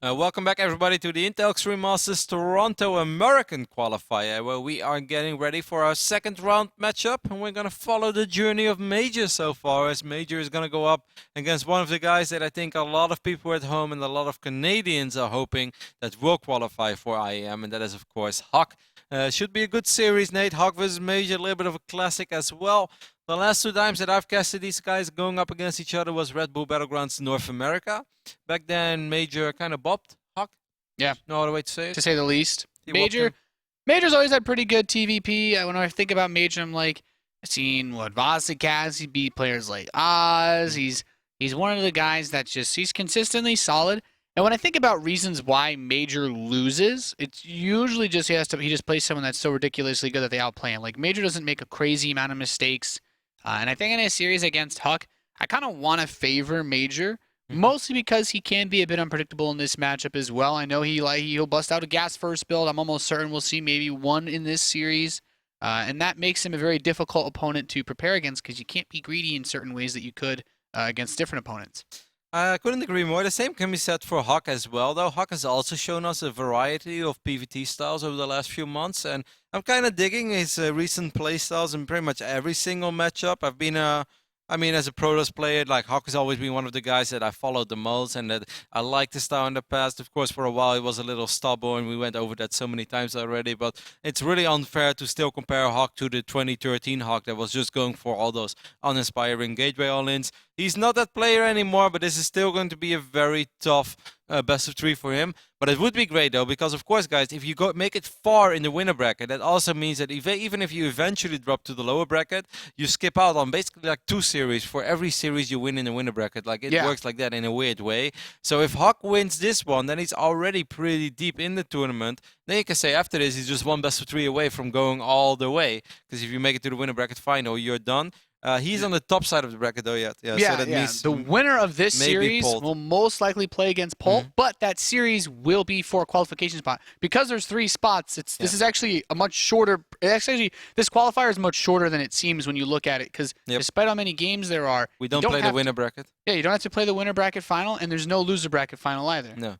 Welcome back, everybody, to the Intel Extreme Masters Toronto American Qualifier, where we are getting ready for our second round matchup, and we're going to follow the journey of MajOr so far, as MajOr is going to go up against one of the guys that I think a lot of people at home and a lot of Canadians are hoping that will qualify for IEM, and that is, of course, HuK. Should be a good series, Nate. HuK versus MajOr, a little bit of a classic as well. The last two times that I've casted these guys going up against each other was Red Bull Battlegrounds North America. Back then, MajOr kind of bopped HuK. Yeah. No other way to say it. To say the least. He MajOr's always had pretty good TVP. When I think about MajOr, I'm like, I've seen what Vosik has. He beat players like Oz. He's one of the guys that he's consistently solid. And when I think about reasons why MajOr loses, it's usually just he just plays someone that's so ridiculously good that they outplay him. Like, MajOr doesn't make a crazy amount of mistakes. And I think in a series against HuK, I kind of want to favor MajOr. Mostly because he can be a bit unpredictable in this matchup as well. I know he'll bust out a gas first build. I'm almost certain we'll see maybe one in this series. And that makes him a very difficult opponent to prepare against because you can't be greedy in certain ways that you could against different opponents. I couldn't agree more. The same can be said for HuK as well, though. HuK has also shown us a variety of PvT styles over the last few months, and I'm kind of digging his recent play styles in pretty much every single matchup. I've been as a Protoss player, like HuK has always been one of the guys that I followed the most and that I liked his style in the past. Of course, for a while he was a little stubborn. We went over that so many times already, but it's really unfair to still compare HuK to the 2013 HuK that was just going for all those uninspiring gateway all-ins. He's not that player anymore, but this is still going to be a very tough best of 3 for him. But it would be great, though, because, of course, guys, if you make it far in the winner bracket, that also means that even if you eventually drop to the lower bracket, you skip out on basically like 2 series for every series you win in the winner bracket. Like, it works like that in a weird way. So if HuK wins this one, then he's already pretty deep in the tournament. Then you can say after this, he's just one best of 3 away from going all the way. Because if you make it to the winner bracket final, you're done. He's on the top side of the bracket, though, yet. So that means the winner of this series will most likely play against Pol, but that series will be for a qualification spot. Because there's 3 spots, this is actually a much shorter... this qualifier is much shorter than it seems when you look at it, because despite how many games there are... We don't play the winner bracket. Yeah, you don't have to play the winner bracket final, and there's no loser bracket final either. No.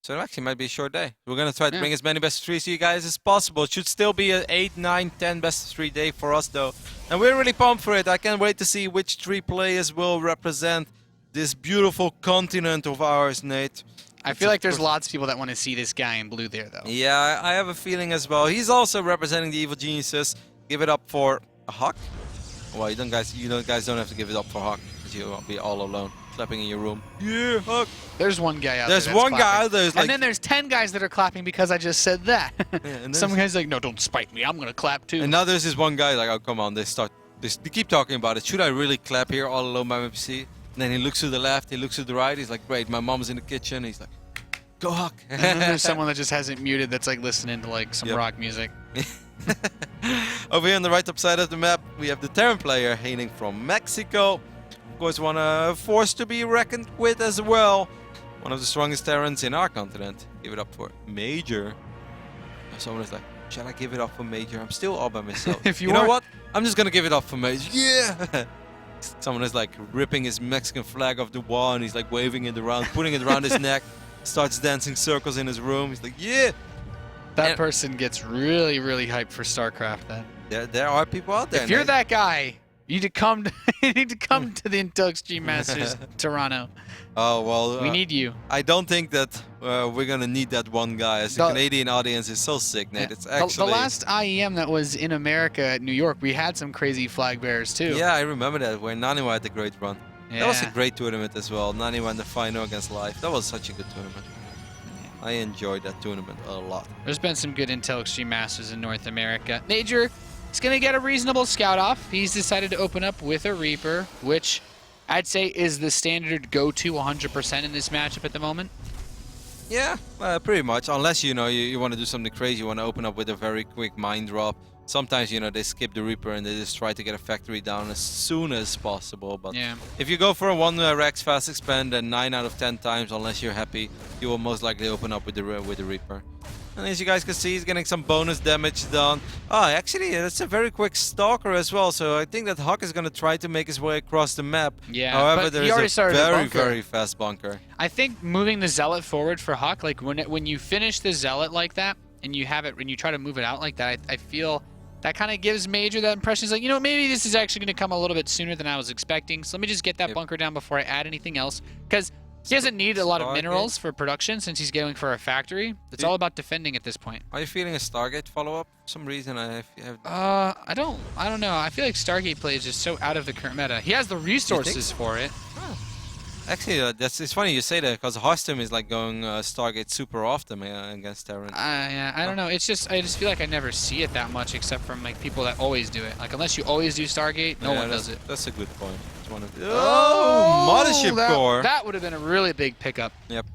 So it actually might be a short day. We're going to try to bring as many best of 3s to you guys as possible. It should still be an 8, 9, 10 best of 3 day for us, though. And we're really pumped for it. I can't wait to see which 3 players will represent this beautiful continent of ours, Nate. I feel like there's lots of people that want to see this guy in blue there, though. Yeah, I have a feeling as well. He's also representing the Evil Geniuses. Give it up for a HuK. Well, you guys don't have to give it up for HuK, because you'll be all alone. Clapping in your room. Yeah, HuK. There's one guy out there. There's one guy out there. And then there's 10 guys that are clapping because I just said that. Some guys like, no, don't spite me. I'm going to clap too. And now there's this one guy like, oh, come on. They keep talking about it. Should I really clap here all alone by my PC? And then he looks to the left. He looks to the right. He's like, great. My mom's in the kitchen. He's like, go HuK. And then there's someone that just hasn't muted that's like listening to like some rock music. Over here on the right top side of the map, we have the Terran player hailing from Mexico. Of course, one force to be reckoned with as well. One of the strongest Terrans in our continent. Give it up for MajOr. Someone is like, shall I give it up for MajOr? I'm still all by myself. If you know what? I'm just gonna give it up for MajOr. Yeah! Someone is like ripping his Mexican flag off the wall and he's like waving it around, putting it around his neck, starts dancing circles in his room. He's like, yeah! That person gets really, really hyped for StarCraft then. There are people out there. If you're that guy, you need to come to, to the Intel Extreme Masters Toronto. Oh, well. We need you. I don't think that we're going to need that one guy. As the Canadian audience is so sick, Nate. It's actually... The last IEM that was in America at New York, we had some crazy flag bearers too. Yeah, I remember that, where Naniwa had the great run. Yeah. That was a great tournament as well. Naniwa in the final against Life. That was such a good tournament. I enjoyed that tournament a lot. There's been some good Intel Extreme Masters in North America. MajOr is going to get a reasonable scout off. He's decided to open up with a Reaper, which I'd say is the standard go-to 100% in this matchup at the moment. Yeah, pretty much. Unless, you want to do something crazy. You want to open up with a very quick mine drop. Sometimes, they skip the Reaper and they just try to get a factory down as soon as possible. But if you go for a 1 Rex fast expand, then 9 out of 10 times, unless you're happy, you will most likely open up with the Reaper. And as you guys can see, he's getting some bonus damage done. Oh, actually, that's a very quick Stalker as well. So I think that HuK is going to try to make his way across the map. Yeah, However, but there he already is a started a very, bunker. very fast bunker. I think moving the Zealot forward for HuK, like when you finish the Zealot like that, and you have it, when you try to move it out like that, I feel that kind of gives MajOr that impression. He's like, you know, maybe this is actually going to come a little bit sooner than I was expecting. So let me just get that bunker down before I add anything else. Because he doesn't need a lot of minerals for production since he's going for a factory. It's all about defending at this point. Are you feeling a Stargate follow-up? For some reason, I have... I don't know. I feel like Stargate play is just so out of the current meta. He has the resources for it. Oh. Actually, it's funny you say that because Hostem is like going Stargate super often against Terran. Yeah, I don't know. It's just I just feel like I never see it that much except from like people that always do it. Like unless you always do Stargate, no one does it. That's a good point. It's one of the Mothership Core. That would have been a really big pickup. Yep.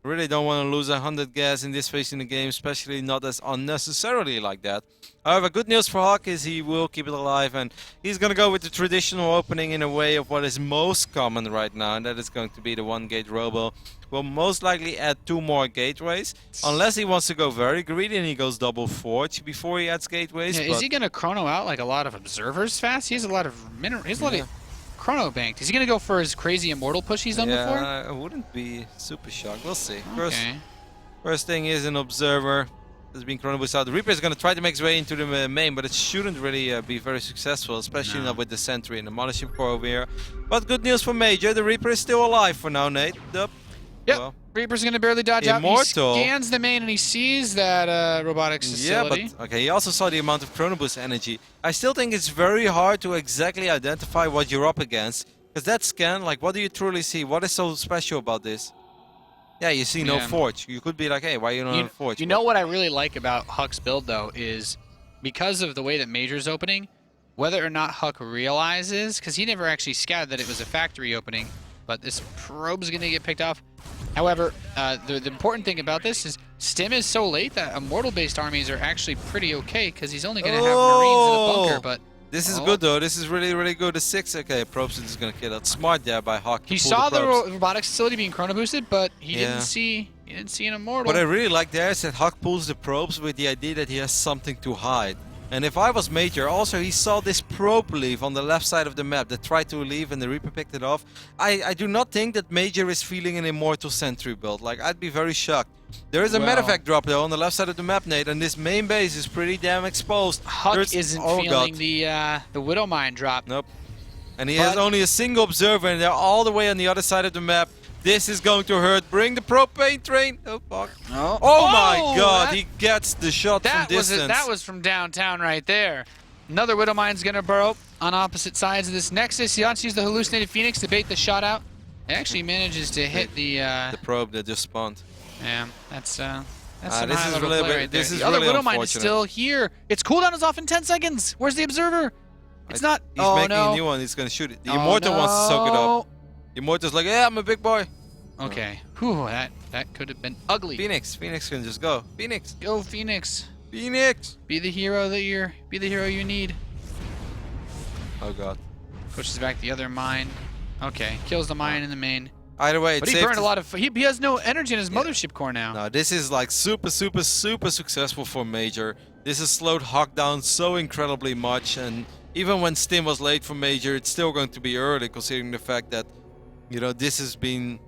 Really don't want to lose 100 gas in this phase in the game, especially not as unnecessarily like that. However, good news for HuK is he will keep it alive, and he's going to go with the traditional opening in a way of what is most common right now, and that is going to be the 1-gate robo. We'll most likely add 2 more gateways, unless he wants to go very greedy and he goes double forge before he adds gateways. Yeah, is he going to chrono out like a lot of observers fast? He has a lot of mineral. He has a lot of chrono banked. Is he going to go for his crazy immortal push he's done before? Yeah, I wouldn't be super shocked. We'll see. Okay. First thing is an observer that's been chrono boosted out. The Reaper is going to try to make his way into the main, but it shouldn't really be very successful, especially not with the Sentry and the Mothership Core over here. But good news for MajOr. The Reaper is still alive for now, Nate. Yep. Well, Reaper's going to barely dodge Immortal. out. He scans the main and he sees that robotics facility. Yeah, but okay, he also saw the amount of chrono boost energy. I still think it's very hard to exactly identify what you're up against. Because that scan, like, what do you truly see? What is so special about this? Yeah, you see no forge. You could be like, hey, why you don't have forge? You know what I really like about HuK's build, though, is because of the way that MajOr's opening, whether or not HuK realizes, because he never actually scouted that it was a factory opening, but this probe's going to get picked off. However, the important thing about this is Stim is so late that immortal-based armies are actually pretty okay, because he's only going to have Marines in a bunker, but... This is good though. This is really, really good. The 6, okay, probes is gonna kill it. Smart there by HuK. He saw the robotics facility being chrono boosted, but he didn't see an immortal. What I really like there is that HuK pulls the probes with the idea that he has something to hide. And if I was MajOr, also he saw this probe leave on the left side of the map that tried to leave and the Reaper picked it off. I do not think that MajOr is feeling an immortal sentry build. Like, I'd be very shocked. There is a medevac drop though on the left side of the map, Nate, and this main base is pretty damn exposed. HuK isn't feeling the Widow Mine drop. Nope. And he has only a single observer, and they're all the way on the other side of the map. This is going to hurt. Bring the propane train. Oh, fuck. No. Oh my god, he gets the shot from distance. That was from downtown right there. Another Widow Mine's going to burrow on opposite sides of this Nexus. He wants to use the hallucinated Phoenix to bait the shot out. It actually manages to hit the probe that just spawned. Yeah, that's some this high is level really, play right there. this is The other really Widow Mine is unfortunate. still here. Its cooldown is off in 10 seconds. Where's the observer? It's not. He's making a new one. He's going to shoot it. The Immortal wants to soak it up. The Immortal's like, yeah, I'm a big boy. Okay. Whew, that could have been ugly. Phoenix can just go. Phoenix. Go Phoenix. Phoenix. Be the hero you need. Oh god. Pushes back the other mine. Okay. Kills the mine in the main. Either way, but he burned a lot of. He has no energy in his mothership core now. No, this is like super successful for MajOr. This has slowed HuK down so incredibly much, and even when Stim was late for MajOr, it's still going to be early, considering the fact that, you know, this has been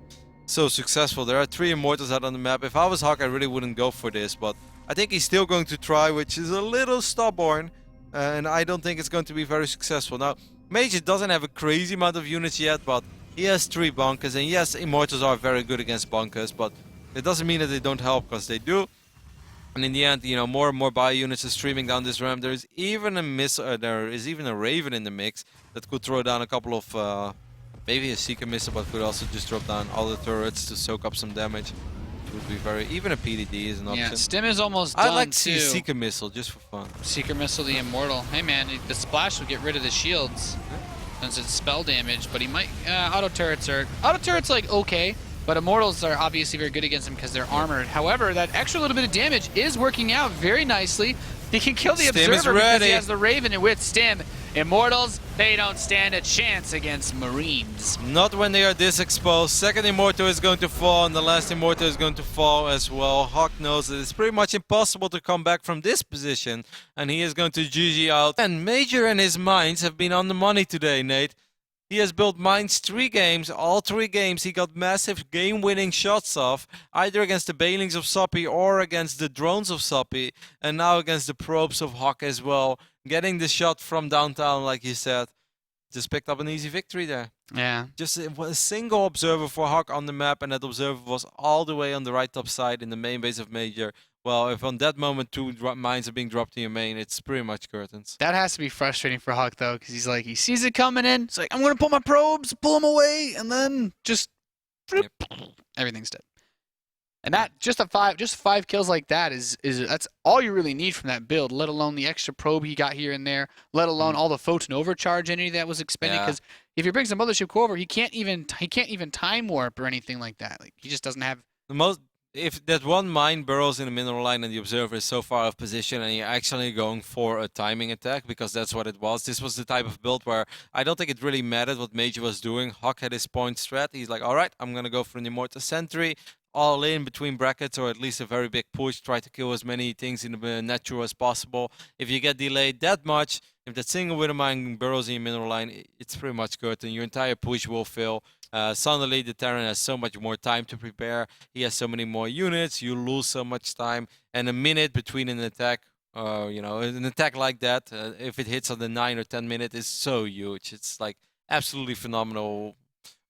so successful. There are 3 Immortals out on the map. If I was HuK, I really wouldn't go for this, but I think he's still going to try, which is a little stubborn, and I don't think it's going to be very successful. Now, MajOr doesn't have a crazy amount of units yet, but he has 3 bunkers, and yes, Immortals are very good against bunkers, but it doesn't mean that they don't help, because they do. And in the end, you know, more and more bio units are streaming down this ramp. There is even a Raven in the mix that could throw down a couple of, maybe a Seeker missile, but could also just drop down all the turrets to soak up some damage. It would be even a PDD is an option. Yeah, Stim is almost done. I'd like to see a Seeker missile just for fun. Seeker missile, the Immortal. Hey man, the splash will get rid of the shields. Since it's spell damage, but he might auto turrets like okay, but Immortals are obviously very good against him because they're armored. However, that extra little bit of damage is working out very nicely. He can kill the Observer because he has the Raven with Stim, Immortals, they don't stand a chance against Marines. Not when they are this exposed. Second Immortal is going to fall, and the last Immortal is going to fall as well. HuK knows that it's pretty much impossible to come back from this position, and he is going to GG out. And MajOr and his mines have been on the money today, Nate. He has built mines 3 games. All 3 games he got massive game-winning shots off, either against the Bailings of Soppy or against the drones of Soppy, and now against the probes of HuK as well. Getting the shot from downtown, like you said, just picked up an easy victory there. Yeah. Just a single observer for HuK on the map, and that observer was all the way on the right top side in the main base of MajOr. Well, if on that moment 2 mines are being dropped in your main, it's pretty much curtains. That has to be frustrating for HuK, though, because he's like, he sees it coming in. It's like, I'm going to pull my probes, pull them away, and then just everything's dead. And that just 5 kills like that is that's all you really need from that build, let alone the extra probe he got here and there, let alone all the photon overcharge energy that was expended. Because if you bring some mothership core over, he can't even time warp or anything like that. Like, he just doesn't have the most. If that one mine burrows in the mineral line and the observer is so far off position and you're actually going for a timing attack, because that's what it was. This was the type of build where I don't think it really mattered what MajOr was doing. HuK had his point strat. He's like, all right, I'm going to go for an Immortal Sentry, all in between brackets, or at least a very big push, try to kill as many things in the natural as possible. If you get delayed that much, if that single Widow Mine burrows in your mineral line, it's pretty much curtain. Your entire push will fail. Suddenly the Terran has so much more time to prepare. He has so many more units. You lose so much time. And a minute between an attack, an attack like that, if it hits on the 9 or 10 minute, is so huge. It's like absolutely phenomenal.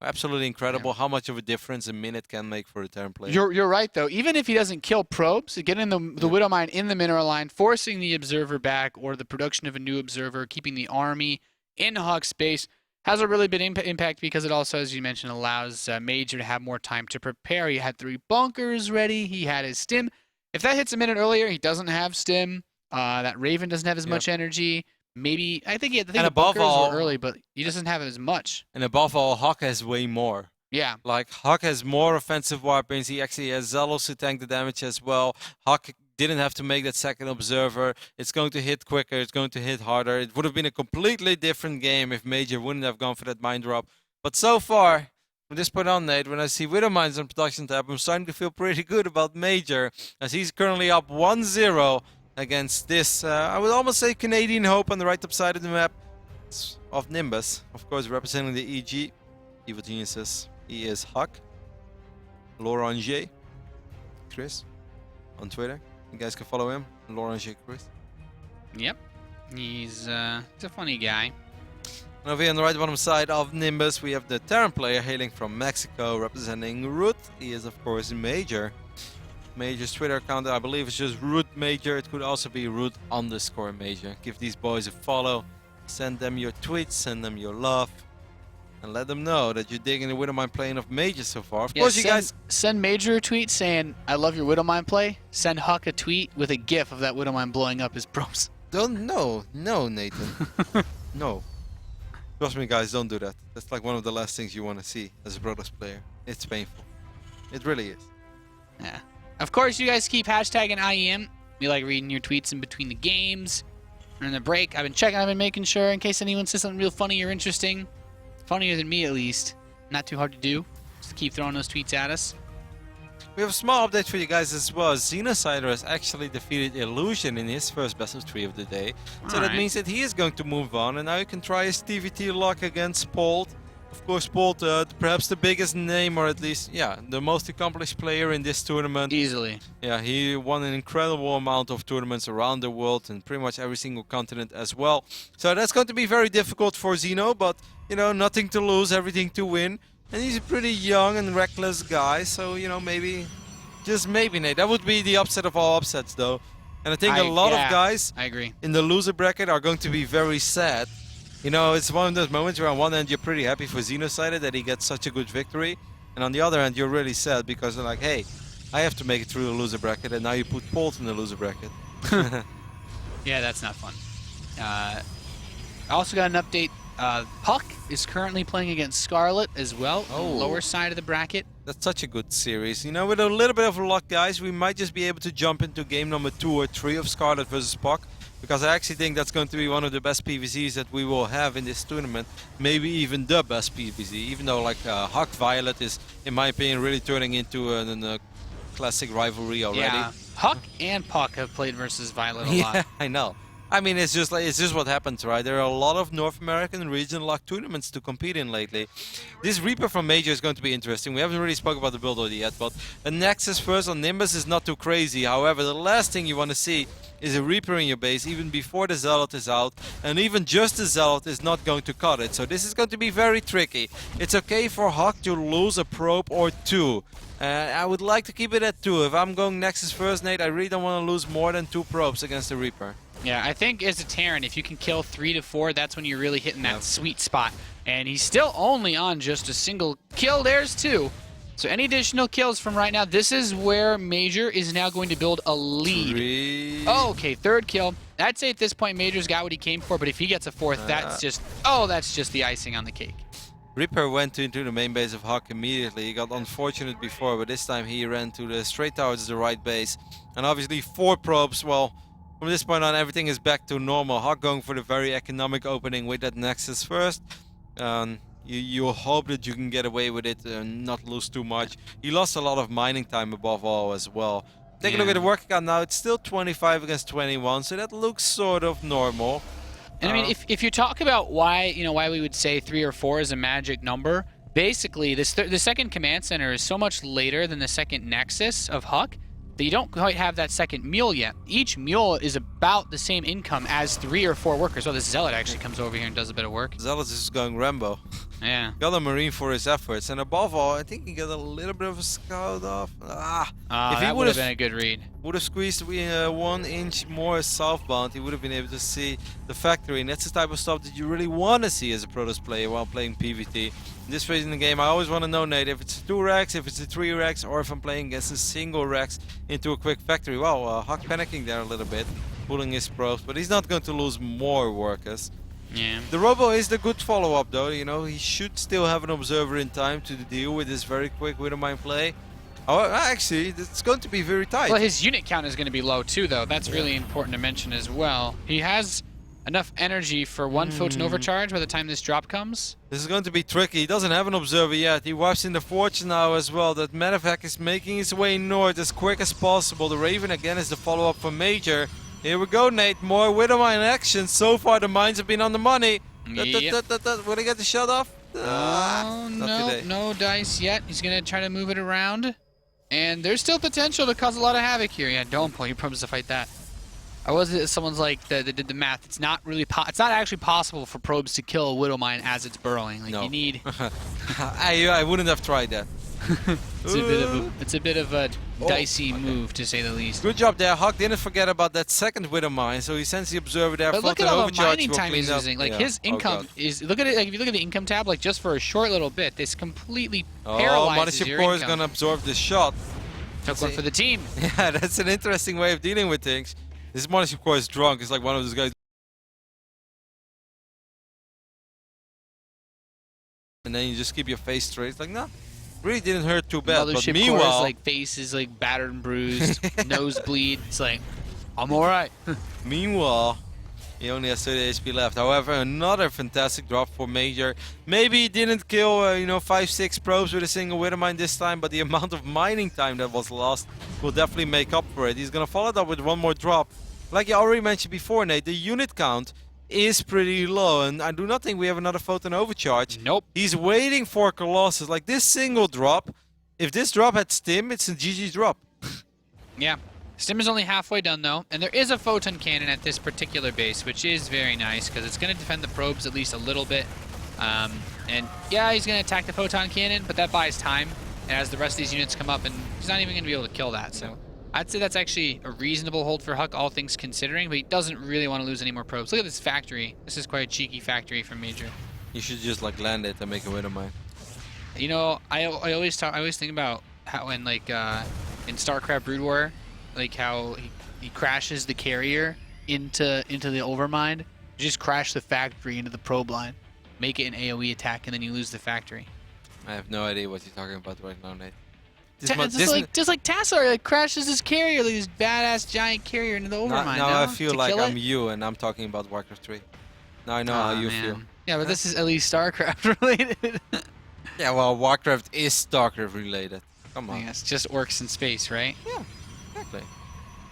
Absolutely incredible how much of a difference a minute can make for a Terran player. You're right, though. Even if he doesn't kill probes, getting the Widow Mine in the mineral line, forcing the observer back, or the production of a new observer, keeping the army in HuK space, has a really big impact because it also, as you mentioned, allows MajOr to have more time to prepare. He had 3 bunkers ready. He had his stim. If that hits a minute earlier, he doesn't have stim. That Raven doesn't have as much energy. Maybe I think the bunkers were early, but he doesn't have as much. And above all, HuK has way more. Yeah. Like, HuK has more offensive weapons. He actually has Zealous to tank the damage as well. HuK didn't have to make that second observer. It's going to hit quicker. It's going to hit harder. It would have been a completely different game if MajOr wouldn't have gone for that mine drop. But so far, from this point on, Nate, when I see Widow Mines on production tab, I'm starting to feel pretty good about MajOr, as he's currently up 1-0 against this, I would almost say Canadian Hope on the right top side of the map of Nimbus. Of course, representing the EG. Evil Geniuses. He is HuK. Lauranger. Chris. On Twitter. You guys can follow him. Lauranger Chris. Yep. He's a funny guy. And over here on the right bottom side of Nimbus, we have the Terran player hailing from Mexico, representing Root. He is, of course, MajOr. MajOr's Twitter account, I believe, is just Root MajOr. It could also be Root_MajOr. Give these boys a follow. Send them your tweets, send them your love, and let them know that you're digging the Widow Mine playing of MajOr so far. Of course, you guys send MajOr a tweet saying, "I love your Widow Mine play." Send HuK a tweet with a GIF of that Widow Mine blowing up his probes. No, Nathan. No. Trust me, guys, don't do that. That's like one of the last things you want to see as a Brothers player. It's painful. It really is. Yeah. Of course, you guys keep hashtagging IEM. We like reading your tweets in between the games. During the break, I've been making sure in case anyone says something real funny or interesting. Funnier than me, at least. Not too hard to do. Just keep throwing those tweets at us. We have a small update for you guys as well. Xenocider has actually defeated Illusion in his first best of 3 of the day. So that means that he is going to move on, and now you can try his TvT luck against Polt. Of course, Polt, perhaps the biggest name, or at least, the most accomplished player in this tournament. Easily. Yeah, he won an incredible amount of tournaments around the world and pretty much every single continent as well. So that's going to be very difficult for Xeno, but, nothing to lose, everything to win. And he's a pretty young and reckless guy, so, maybe, just maybe, Nate. That would be the upset of all upsets, though. And I think a lot of guys I agree. in the loser bracket are going to be very sad. It's one of those moments where on one end you're pretty happy for Xenocider that he gets such a good victory, and on the other end you're really sad because they're like, hey, I have to make it through the loser bracket, and now you put Polt in the loser bracket. Yeah, that's not fun. I also got an update. HuK is currently playing against Scarlet as well, on the lower side of the bracket. That's such a good series. With a little bit of luck, guys, we might just be able to jump into game number 2 or 3 of Scarlet versus PuK. because I actually think that's going to be one of the best PvZs that we will have in this tournament. Maybe even the best PvZ, even though like HuK Violet is, in my opinion, really turning into a classic rivalry already. Yeah, HuK and PuK have played versus Violet a lot. Yeah, I know. I mean, it's just what happens, right? There are a lot of North American regional lock tournaments to compete in lately. This Reaper from MajOr is going to be interesting. We haven't really spoken about the build order yet, but a Nexus first on Nimbus is not too crazy. However, the last thing you want to see is a Reaper in your base even before the Zealot is out, and even just the Zealot is not going to cut it. So this is going to be very tricky. It's okay for HuK to lose a probe or two. I would like to keep it at 2. If I'm going Nexus first, Nate, I really don't want to lose more than 2 probes against the Reaper. Yeah, I think as a Terran, if you can kill 3 to 4, that's when you're really hitting that sweet spot. And he's still only on just a single kill. There's 2. So any additional kills from right now, this is where MajOr is now going to build a lead. 3. Oh, okay, 3rd kill. I'd say at this point, MajOr's got what he came for, but if he gets a 4th, that's just the icing on the cake. Reaper went into the main base of HuK immediately. He got unfortunate before, but this time he ran straight towards the right base. And obviously 4 probes, well, from this point on everything is back to normal. HuK going for the very economic opening with that Nexus first. You hope that you can get away with it and not lose too much. He lost a lot of mining time above all as well. Take a look at the work count now. It's still 25 against 21, so that looks sort of normal. And I mean, if you talk about why we would say 3 or 4 is a magic number, basically the second command center is so much later than the second Nexus of HuK that you don't quite have that second mule yet. Each mule is about the same income as 3 or 4 workers. Oh, this Zealot actually comes over here and does a bit of work. Zealot is just going Rambo. Yeah. Got a Marine for his efforts, and above all, I think he got a little bit of a scout off. If he would have been a good read. Would have squeezed 1 inch more southbound, he would have been able to see the factory, and that's the type of stuff that you really want to see as a Protoss player while playing PvT. In this phase in the game, I always want to know, Nate, if it's a 2 Rex, if it's a 3 Rex, or if I'm playing against a single Rex into a quick factory. Well, HuK panicking there a little bit, pulling his probes, but he's not going to lose more workers. Yeah. The Robo is the good follow-up though, you know, he should still have an observer in time to deal with this very quick Widowmine play. Oh, actually, it's going to be very tight. Well, his unit count is going to be low too, though. That's really important to mention as well. He has enough energy for 1 photon overcharge by the time this drop comes. This is going to be tricky. He doesn't have an observer yet. He wipes in the fortune now as well. That medevac is making his way north as quick as possible. The Raven again is the follow-up for MajOr. Here we go, Nate. More Widowmine action. So far, the mines have been on the money. Yep. Will he get the shot off? Oh, no dice yet. He's going to try to move it around. And there's still potential to cause a lot of havoc here. Yeah, don't pull your probes to fight that. Someone's like that did the math. It's not really it's not actually possible for probes to kill a Widowmine as it's burrowing. Like you need. I wouldn't have tried that. It's a bit of a dicey move, to say the least. Good job there. HuK didn't forget about that second Widowmine, so he sends the observer there. But look at all the mining time he's up. using. Like his income is. Look at it. Like if you look at the income tab, like just for a short little bit, this completely paralyzes your income. is going to absorb this shot. Took one for the team. Yeah, that's an interesting way of dealing with things. This Monish, of course, is drunk. It's like one of those guys. And then you just keep your face straight. It's like, no, really didn't hurt too bad. But meanwhile, like face is like battered and bruised, nosebleed. It's like, I'm all right. Meanwhile, he only has 30 HP left. However, another fantastic drop for MajOr. Maybe he didn't kill, 5-6 probes with a single Widowmine this time, but the amount of mining time that was lost will definitely make up for it. He's gonna follow it up with 1 more drop. Like you already mentioned before, Nate, the unit count is pretty low, and I do not think we have another photon overcharge. Nope. He's waiting for Colossus. Like this single drop, if this drop had Stim, it's a GG drop. Yeah. Stim is only halfway done though, and there is a photon cannon at this particular base, which is very nice because it's going to defend the probes at least a little bit. And yeah, he's going to attack the photon cannon, but that buys time as the rest of these units come up, and he's not even going to be able to kill that. So I'd say that's actually a reasonable hold for HuK, all things considering, but he doesn't really want to lose any more probes. Look at this factory. This is quite a cheeky factory from MajOr. You should just like land it and make a Widowmine. You know, I always think about how in like in StarCraft Brood War, like how he crashes the carrier into the overmind. You just crash the factory into the probe line, make it an AoE attack, and then you lose the factory. I have no idea what you're talking about right now, Nate. Just like Tassar, like crashes his carrier, like this badass giant carrier into the overmind. Now I feel to like kill I'm it? you and I'm talking about Warcraft 3. Now I know how you feel. Yeah, but this is at least StarCraft related. Yeah, well, Warcraft is StarCraft related. Come on. I guess just orcs in space, right? Yeah, exactly.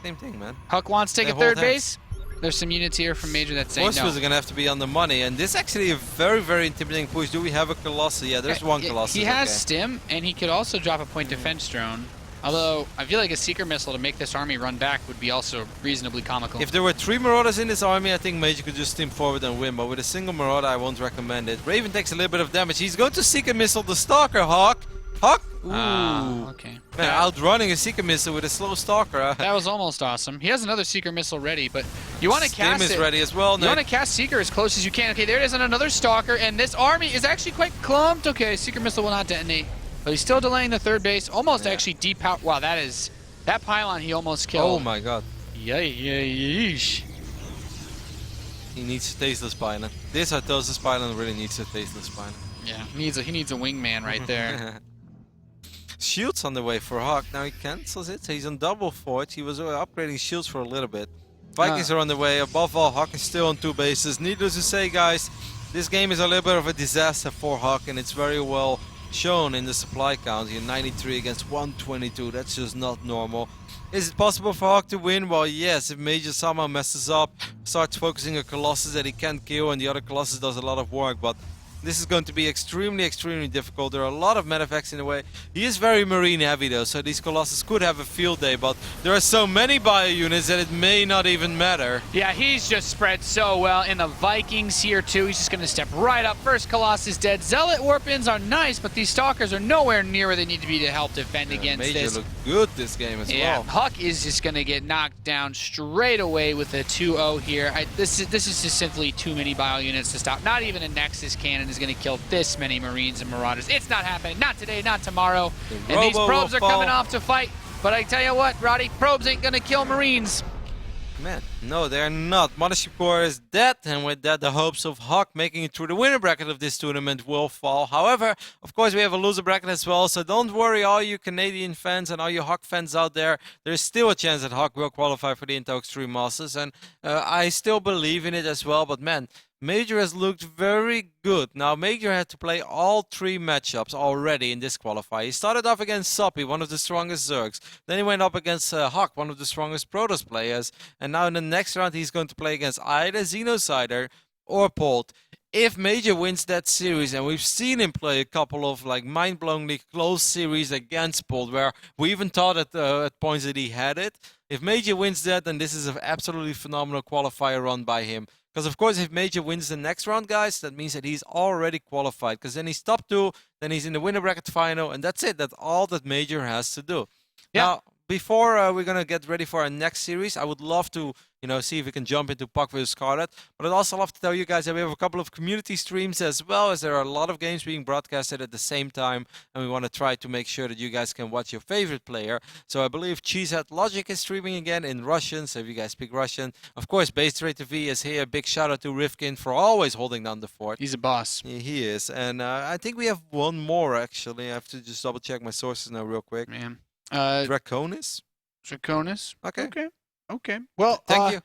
Same thing, man. HuK wants to take They a third hold hands. base. There's some units here from Major that say Force no. is going to have to be on the money, and this is actually a very, very intimidating push. Do we have a Colossus? Yeah, there's one Colossus. He has okay. stim, and he could also drop a point defense drone. Although, I feel like a Seeker Missile to make this army run back would be also reasonably comical. If there were 3 Marauders in this army, I think Major could just steam forward and win, but with a single Marauder, I won't recommend it. Raven takes a little bit of damage. He's going to Seeker Missile the Stalker, HuK. HuK? Ooh. Okay. Man, outrunning a Seeker Missile with a slow Stalker. That was almost awesome. He has another Seeker Missile ready, but you want to cast Stim is it. ready as well. You want to cast Seeker as close as you can. Okay, there it is on another Stalker, and this army is actually quite clumped. Okay, Seeker Missile will not detonate, but he's still delaying the third base. Almost actually deep out. Wow, that pylon he almost killed. Oh my god. Yeesh. He needs to taste this pylon. This Artosis pylon really needs to taste this pylon. Yeah, he needs a wingman right there. Shields on the way for HuK. Now he cancels it. He's on double forge. He was upgrading shields for a little bit. Vikings are on the way. Above all, HuK is still on 2 bases. Needless to say, guys, this game is a little bit of a disaster for HuK, and it's very well shown in the supply count. Here, 93 against 122. That's just not normal. Is it possible for HuK to win? Well, yes, if Major somehow messes up, starts focusing a Colossus that he can't kill, and the other Colossus does a lot of work, but this is going to be extremely, extremely difficult. There are a lot of medevacts in the way. He is very marine heavy though, so these Colossus could have a field day, but there are so many bio units that it may not even matter. Yeah, he's just spread so well. In the Vikings here too, he's just going to step right up. First Colossus dead. Zealot Warpins are nice, but these Stalkers are nowhere near where they need to be to help defend against Major this. looked good this game as well. HuK is just going to get knocked down straight away with a 2-0 here. This is just simply too many bio units to stop. Not even a Nexus cannon is going to kill this many Marines and Marauders. It's not happening. Not today, not tomorrow. And these probes are coming off to fight. But I tell you what, Roddy, probes ain't going to kill Marines. Man, no, they're not. Mothership Core is dead, and with that, the hopes of HuK making it through the winner bracket of this tournament will fall. However, of course, we have a loser bracket as well, so don't worry, all you Canadian fans and all you HuK fans out there. There's still a chance that HuK will qualify for the Intel Extreme Masters, and I still believe in it as well. But man, Major has looked very good. Now, Major had to play all 3 matchups already in this qualifier. He started off against Soppy, one of the strongest Zergs. Then he went up against HuK, one of the strongest Protoss players. And now in the next round, he's going to play against either Xenocider or Polt. If Major wins that series, and we've seen him play a couple of like mind-blowingly close series against Polt, where we even thought at points that he had it. If Major wins that, then this is an absolutely phenomenal qualifier run by him. Because, of course, if Major wins the next round, guys, that means that he's already qualified. Because then he's top 2, then he's in the winner bracket final, and that's it. That's all that Major has to do. Yeah. Now, before we're going to get ready for our next series, I would love to, see if we can jump into PUC vs Scarlet. But I'd also love to tell you guys that we have a couple of community streams as well, as there are a lot of games being broadcasted at the same time. And we want to try to make sure that you guys can watch your favorite player. So I believe Cheesehead Logic is streaming again in Russian. So if you guys speak Russian. Of course, Base Trade TV is here. Big shout out to Rifkin for always holding down the fort. He's a boss. Yeah, he is. And I think we have one more, actually. I have to just double check my sources now real quick. Man. Draconis? Draconis. Okay. Well, thank you.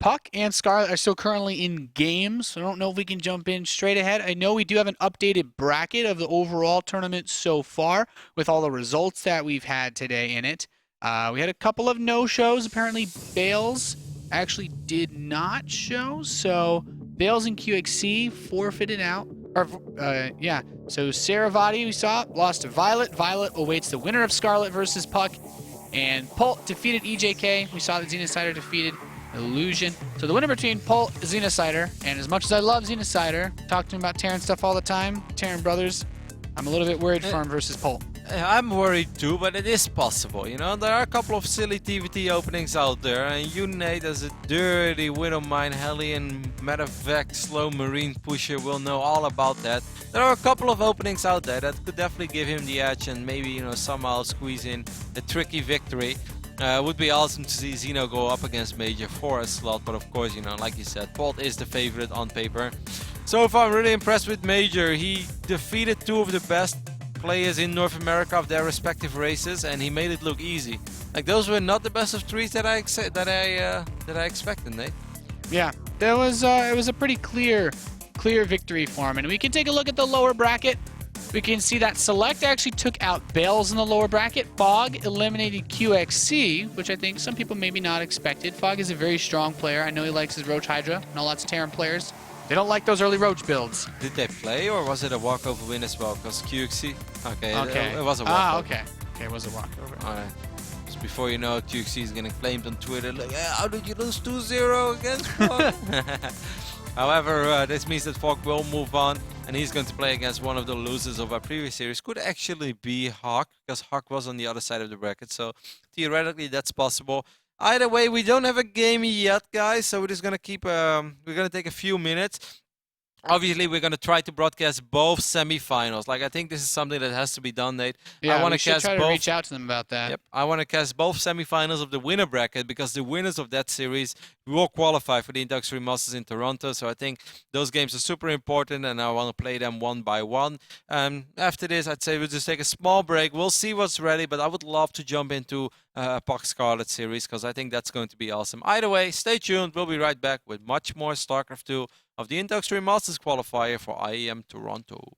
PUC and Scarlet are still currently in games, so I don't know if we can jump in straight ahead. I know we do have an updated bracket of the overall tournament so far with all the results that we've had today in it. We had a couple of no-shows. Apparently, Bales actually did not show, so Bales and QXC forfeited out. So Saravati, we saw, lost to Violet. Violet awaits the winner of Scarlet versus PUC. And Polt defeated EJK. We saw that Xenocider defeated Illusion. So the winner between Polt and Xenocider. And as much as I love Xenocider, talk to him about Terran stuff all the time, Terran brothers, I'm a little bit worried for him versus Polt. I'm worried too, but it is possible, There are a couple of silly TvT openings out there, and you, Nate, as a dirty Widowmine, Hellion, Medevac, slow Marine pusher, will know all about that. There are a couple of openings out there that could definitely give him the edge and maybe, somehow squeeze in a tricky victory. Would be awesome to see Xeno go up against Major for a slot, but of course, like you said, Polt is the favorite on paper. So far, I'm really impressed with Major. He defeated 2 of the best players in North America of their respective races, and he made it look easy. Like those were not the best of threes that I expected, Nate. Yeah, there was it was a pretty clear victory for him. And we can take a look at the lower bracket. We can see that Select actually took out Bales in the lower bracket. Fog eliminated QXC, which I think some people maybe not expected. Fog is a very strong player. I know he likes his Roach Hydra. I know lots of Terran players. They don't like those early Roach builds. Did they play, or was it a walkover win as well? Because QXC, okay. It was a walkover. Okay, it was a walkover. All right. Just before you know, QXC is getting claimed on Twitter like, how did you lose 2-0 against Fog? However, this means that Fog will move on, and he's going to play against one of the losers of our previous series. Could actually be HuK, because HuK was on the other side of the bracket, so theoretically that's possible. Either way, we don't have a game yet, guys, so we're just going to keep, we're going to take a few minutes. Obviously, we're going to try to broadcast both semifinals. Like, I think this is something that has to be done, Nate. Yeah, I want we should try to both. reach out to them about that. Yep, I want to cast both semifinals of the winner bracket, because the winners of that series will qualify for the Introductory Masters in Toronto. So I think those games are super important, and I want to play them one by one. After this, I'd say we'll just take a small break. We'll see what's ready, but I would love to jump into a PUC Scarlet series, because I think that's going to be awesome. Either way, stay tuned. We'll be right back with much more StarCraft 2 of the Introductory Masters qualifier for IEM Toronto.